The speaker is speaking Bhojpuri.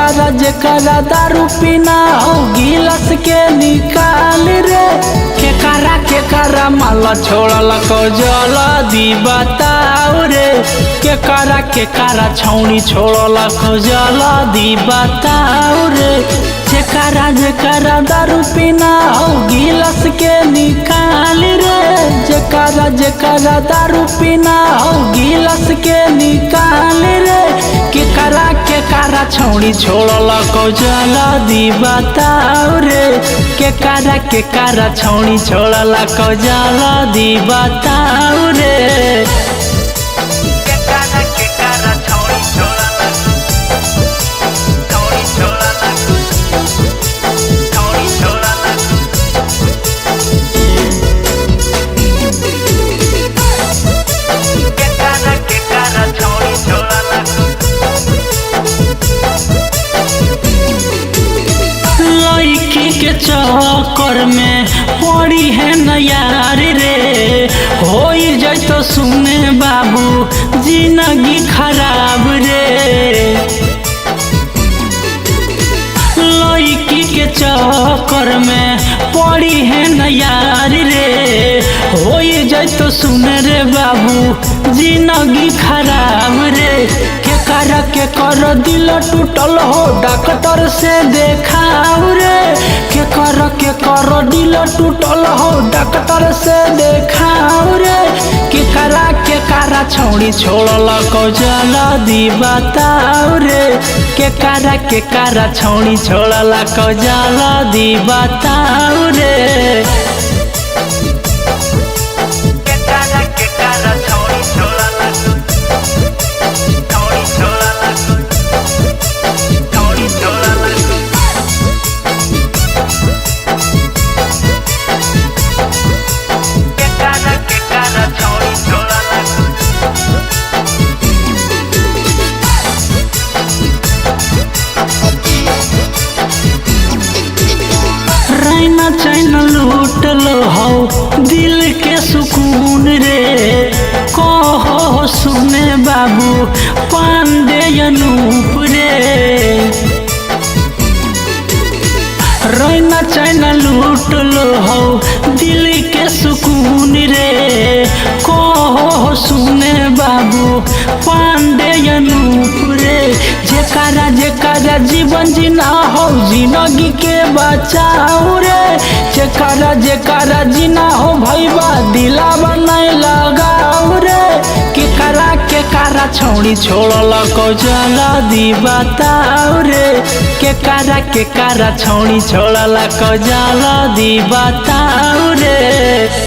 जेकरा जेकरा दारू पीना हो गिलास के निकाल रे। केकरा माला छोड़ल को जल्दी बताओ रे। केकरा छौनी छोड़ल को जल्दी बताओ रे। जेकरा जेकरा दारू पीना हो गिलास के निकाल रे। जेकरा जेकरा दारू पीना हो गिलास के निकाल रे। केकरा छौनी छोड़ल को जल्दी बताओ रे। केकरा छौनी छोड़ल को जल्दी बताओ रे। के चक्कर में पड़ी है न यार रे। हो जाए तो सुने बाबू जिंदगी खराब रे। लड़की के चक्कर में पड़ी है न यार रे। हो जाए तो सुने रे बाबू जिंदगी खराब रे। केकर दिल टूटल हो डॉक्टर से देखाओ रे। केकर दिल टूटल हो डॉक्टर से देखाओ रे। केकरा छौनी छोड़ल को जल्दी बताओ रे। केकरा छौनी छोड़ल को जल्दी बताओ रे। चैन लूट लो हो दिल के सुकून रे। कहो सुने बाबू पांडे अनूप रे। रैना चैन लूट लो हो दिल के सुकून रे। कहो सुने बाबू पांडे अनूप रे। जेकरा जीवन जीना हो जिंदगी के बचाओ रे। जेकरा जीना हो भैया दिला बनाए लगाओ रे। केकरा छौनी छोड़ल को जल्दी बताओ रे। केकरा छौनी छोड़ल को जल्दी बताओ रे।